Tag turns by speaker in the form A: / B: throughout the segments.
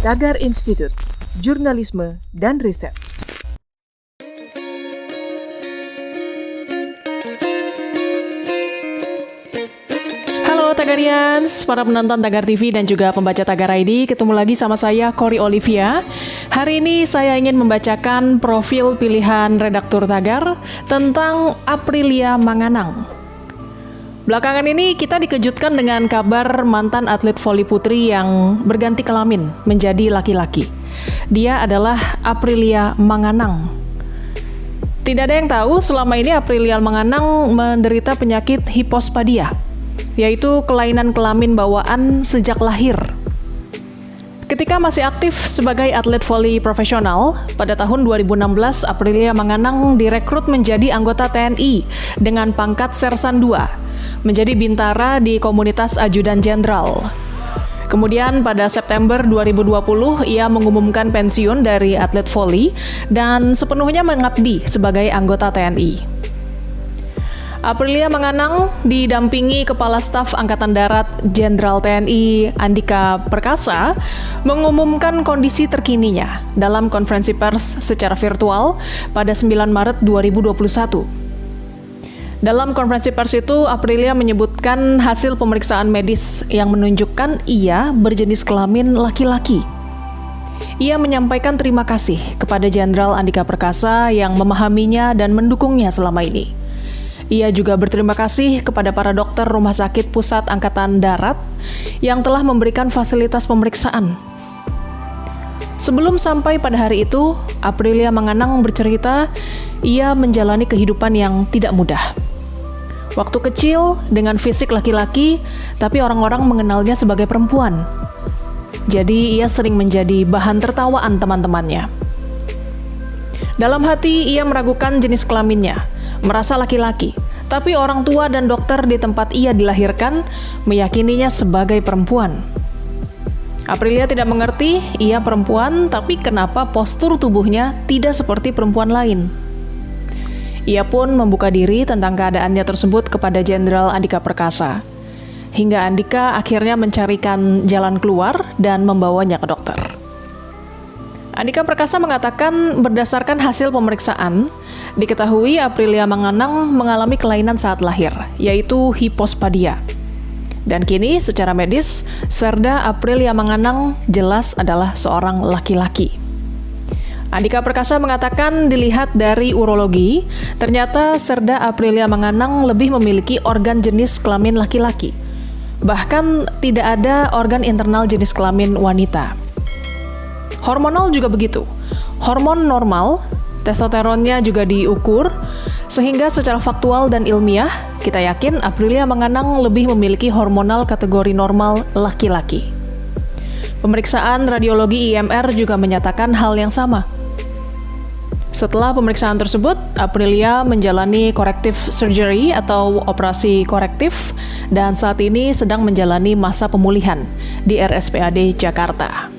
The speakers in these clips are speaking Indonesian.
A: Tagar Institute, Jurnalisme dan Riset.
B: Halo Tagarians, para penonton Tagar TV dan juga pembaca Tagar ID, ketemu lagi sama saya, Cory Olivia. Hari ini saya ingin membacakan profil pilihan redaktur Tagar tentang Aprilia Manganang. Belakangan ini kita dikejutkan dengan kabar mantan atlet voli putri yang berganti kelamin menjadi laki-laki. Dia adalah Aprilia Manganang. Tidak ada yang tahu selama ini Aprilia Manganang menderita penyakit hipospadia, yaitu kelainan kelamin bawaan sejak lahir. Ketika masih aktif sebagai atlet voli profesional, pada tahun 2016 Aprilia Manganang direkrut menjadi anggota TNI dengan pangkat Sersan II, menjadi bintara di komunitas ajudan jenderal. Kemudian pada September 2020 ia mengumumkan pensiun dari atlet voli dan sepenuhnya mengabdi sebagai anggota TNI. Aprilia Manganang didampingi Kepala Staf Angkatan Darat Jenderal TNI Andika Perkasa mengumumkan kondisi terkininya dalam konferensi pers secara virtual pada 9 Maret 2021. Dalam konferensi pers itu, Aprilia menyebutkan hasil pemeriksaan medis yang menunjukkan ia berjenis kelamin laki-laki. Ia menyampaikan terima kasih kepada Jenderal Andika Perkasa yang memahaminya dan mendukungnya selama ini. Ia juga berterima kasih kepada para dokter Rumah Sakit Pusat Angkatan Darat yang telah memberikan fasilitas pemeriksaan. Sebelum sampai pada hari itu, Aprilia Manganang bercerita ia menjalani kehidupan yang tidak mudah. Waktu kecil dengan fisik laki-laki, tapi orang-orang mengenalnya sebagai perempuan. Jadi ia sering menjadi bahan tertawaan teman-temannya. Dalam hati ia meragukan jenis kelaminnya, merasa laki-laki, tapi orang tua dan dokter di tempat ia dilahirkan meyakininya sebagai perempuan. Aprilia tidak mengerti ia perempuan, tapi kenapa postur tubuhnya tidak seperti perempuan lain. Ia pun membuka diri tentang keadaannya tersebut kepada Jenderal Andika Perkasa. Hingga Andika akhirnya mencarikan jalan keluar dan membawanya ke dokter. Andika Perkasa mengatakan berdasarkan hasil pemeriksaan, diketahui Aprilia Manganang mengalami kelainan saat lahir, yaitu hipospadia. Dan kini secara medis, Serda Aprilia Manganang jelas adalah seorang laki-laki. Andika Perkasa mengatakan dilihat dari urologi, ternyata Serda Aprilia Manganang lebih memiliki organ jenis kelamin laki-laki. Bahkan tidak ada organ internal jenis kelamin wanita. Hormonal juga begitu. Hormon normal, testosteronnya juga diukur, sehingga secara faktual dan ilmiah, kita yakin Aprilia Manganang lebih memiliki hormonal kategori normal laki-laki. Pemeriksaan radiologi IMR juga menyatakan hal yang sama. Setelah pemeriksaan tersebut, Aprilia menjalani corrective surgery atau operasi korektif dan saat ini sedang menjalani masa pemulihan di RSPAD Jakarta.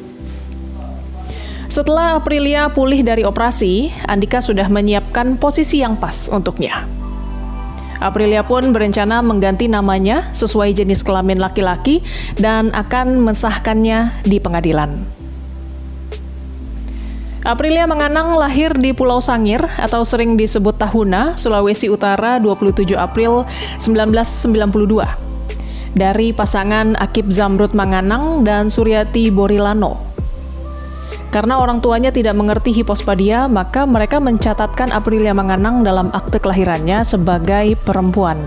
B: Setelah Aprilia pulih dari operasi, Andika sudah menyiapkan posisi yang pas untuknya. Aprilia pun berencana mengganti namanya sesuai jenis kelamin laki-laki dan akan mensahkannya di pengadilan. Aprilia Manganang lahir di Pulau Sangir atau sering disebut Tahuna, Sulawesi Utara 27 April 1992 dari pasangan Akip Zamrud Manganang dan Suryati Borilano. Karena orang tuanya tidak mengerti hipospadia, maka mereka mencatatkan Aprilia Manganang dalam akte kelahirannya sebagai perempuan.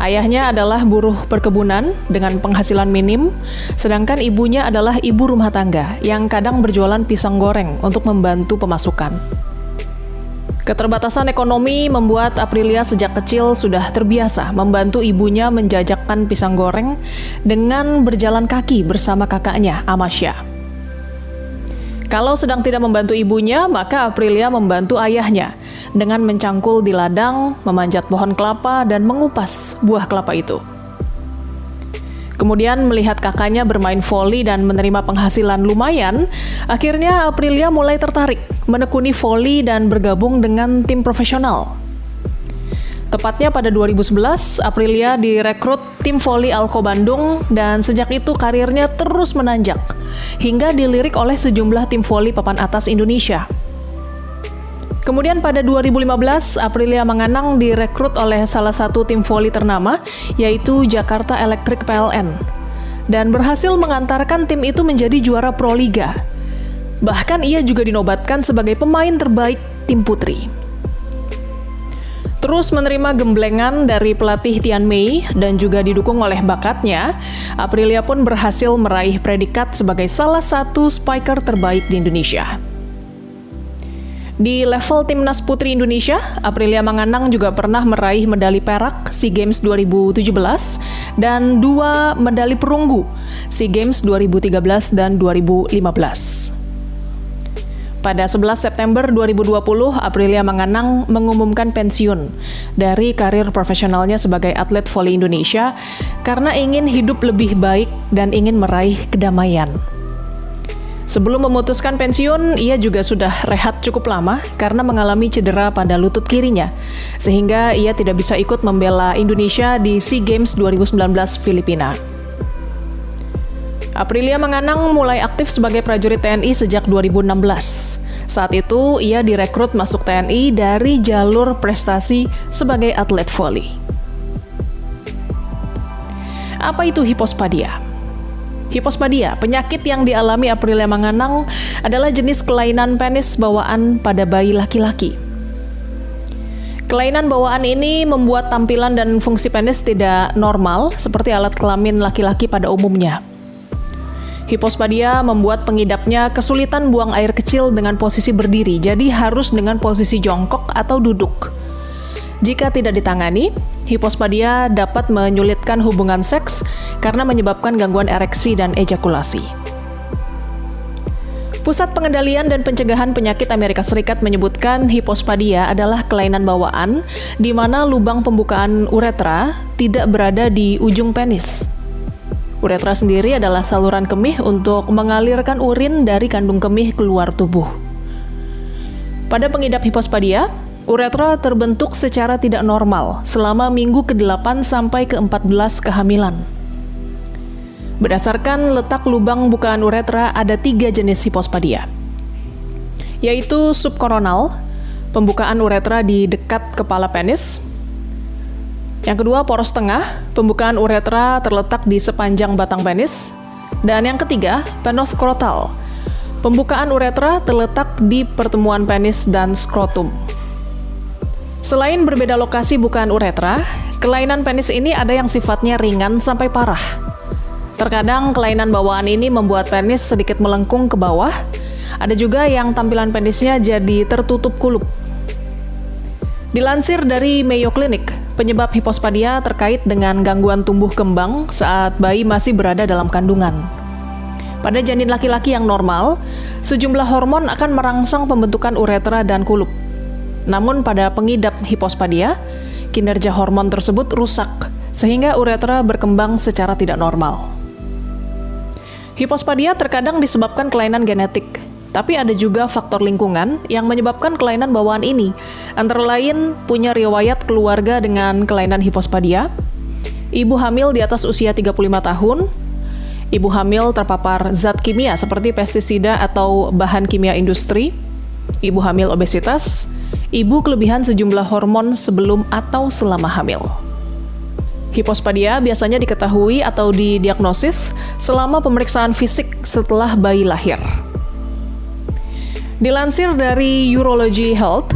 B: Ayahnya adalah buruh perkebunan dengan penghasilan minim, sedangkan ibunya adalah ibu rumah tangga yang kadang berjualan pisang goreng untuk membantu pemasukan. Keterbatasan ekonomi membuat Aprilia sejak kecil sudah terbiasa membantu ibunya menjajakan pisang goreng dengan berjalan kaki bersama kakaknya, Amasya. Kalau sedang tidak membantu ibunya, maka Aprilia membantu ayahnya dengan mencangkul di ladang, memanjat pohon kelapa, dan mengupas buah kelapa itu. Kemudian melihat kakaknya bermain voli dan menerima penghasilan lumayan, akhirnya Aprilia mulai tertarik menekuni voli dan bergabung dengan tim profesional. Tepatnya pada 2011, Aprilia direkrut tim voli Alko Bandung dan sejak itu karirnya terus menanjak hingga dilirik oleh sejumlah tim voli papan atas Indonesia. Kemudian pada 2015, Aprilia Menganang direkrut oleh salah satu tim voli ternama, yaitu Jakarta Electric PLN, dan berhasil mengantarkan tim itu menjadi juara Proliga. Bahkan ia juga dinobatkan sebagai pemain terbaik tim putri. Terus menerima gemblengan dari pelatih Tian Mei dan juga didukung oleh bakatnya, Aprilia pun berhasil meraih predikat sebagai salah satu spiker terbaik di Indonesia. Di level timnas putri Indonesia, Aprilia Menganang juga pernah meraih medali perak SEA Games 2017 dan 2 medali perunggu SEA Games 2013 dan 2015. Pada 11 September 2020, Aprilia Menganang mengumumkan pensiun dari karir profesionalnya sebagai atlet voli Indonesia karena ingin hidup lebih baik dan ingin meraih kedamaian. Sebelum memutuskan pensiun, ia juga sudah rehat cukup lama karena mengalami cedera pada lutut kirinya, sehingga ia tidak bisa ikut membela Indonesia di SEA Games 2019 Filipina. Aprilia Menganang mulai aktif sebagai prajurit TNI sejak 2016. Saat itu, ia direkrut masuk TNI dari jalur prestasi sebagai atlet voli. Apa itu hipospadia? Hipospadia, penyakit yang dialami Aprilia Menganang, adalah jenis kelainan penis bawaan pada bayi laki-laki. Kelainan bawaan ini membuat tampilan dan fungsi penis tidak normal seperti alat kelamin laki-laki pada umumnya. Hipospadia membuat pengidapnya kesulitan buang air kecil dengan posisi berdiri, jadi harus dengan posisi jongkok atau duduk. Jika tidak ditangani, hipospadia dapat menyulitkan hubungan seks karena menyebabkan gangguan ereksi dan ejakulasi. Pusat Pengendalian dan Pencegahan Penyakit Amerika Serikat menyebutkan hipospadia adalah kelainan bawaan di mana lubang pembukaan uretra tidak berada di ujung penis. Uretra sendiri adalah saluran kemih untuk mengalirkan urin dari kandung kemih keluar tubuh. Pada pengidap hipospadia, uretra terbentuk secara tidak normal selama minggu ke-8 sampai ke-14 kehamilan. Berdasarkan letak lubang bukaan uretra, ada 3 jenis hipospadia, yaitu subkoronal, pembukaan uretra di dekat kepala penis. Yang kedua, poros tengah, pembukaan uretra terletak di sepanjang batang penis. Dan yang ketiga, penoskrotal, pembukaan uretra terletak di pertemuan penis dan skrotum. Selain berbeda lokasi bukaan uretra, kelainan penis ini ada yang sifatnya ringan sampai parah. Terkadang kelainan bawaan ini membuat penis sedikit melengkung ke bawah. Ada juga yang tampilan penisnya jadi tertutup kulup. Dilansir dari Mayo Clinic, penyebab hipospadia terkait dengan gangguan tumbuh kembang saat bayi masih berada dalam kandungan. Pada janin laki-laki yang normal, sejumlah hormon akan merangsang pembentukan uretra dan kulup. Namun pada pengidap hipospadia, kinerja hormon tersebut rusak, sehingga uretra berkembang secara tidak normal. Hipospadia terkadang disebabkan kelainan genetik, tapi ada juga faktor lingkungan yang menyebabkan kelainan bawaan ini, antara lain punya riwayat keluarga dengan kelainan hipospadia, ibu hamil di atas usia 35 tahun, ibu hamil terpapar zat kimia seperti pestisida atau bahan kimia industri, ibu hamil obesitas, ibu kelebihan sejumlah hormon sebelum atau selama hamil. Hipospadia biasanya diketahui atau didiagnosis selama pemeriksaan fisik setelah bayi lahir. Dilansir dari Urology Health,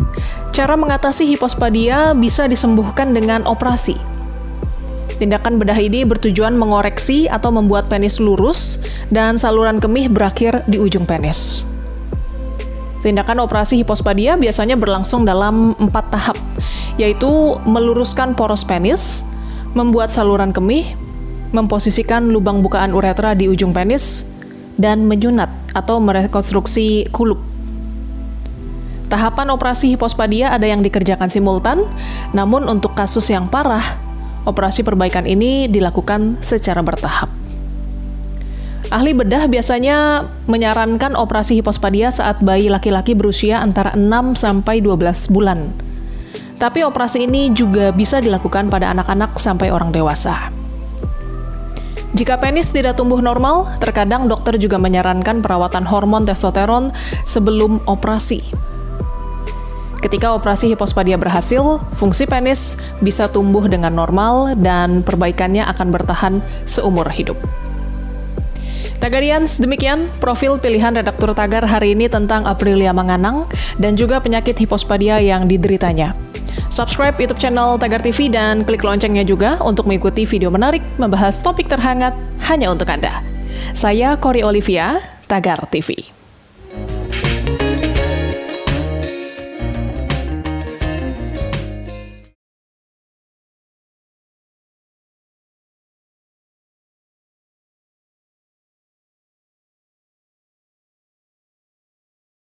B: cara mengatasi hipospadia bisa disembuhkan dengan operasi. Tindakan bedah ini bertujuan mengoreksi atau membuat penis lurus dan saluran kemih berakhir di ujung penis. Tindakan operasi hipospadia biasanya berlangsung dalam 4 tahap, yaitu meluruskan poros penis, membuat saluran kemih, memposisikan lubang bukaan uretra di ujung penis, dan menyunat atau merekonstruksi kulup. Tahapan operasi hipospadia ada yang dikerjakan simultan, namun untuk kasus yang parah, operasi perbaikan ini dilakukan secara bertahap. Ahli bedah biasanya menyarankan operasi hipospadia saat bayi laki-laki berusia antara 6 sampai 12 bulan. Tapi operasi ini juga bisa dilakukan pada anak-anak sampai orang dewasa. Jika penis tidak tumbuh normal, terkadang dokter juga menyarankan perawatan hormon testosteron sebelum operasi. Ketika operasi hipospadia berhasil, fungsi penis bisa tumbuh dengan normal dan perbaikannya akan bertahan seumur hidup. Tagarians, demikian profil pilihan redaktur Tagar hari ini tentang Aprilia Manganang dan juga penyakit hipospadia yang dideritanya. Subscribe YouTube channel Tagar TV dan klik loncengnya juga untuk mengikuti video menarik membahas topik terhangat hanya untuk Anda. Saya Cory Olivia, Tagar TV.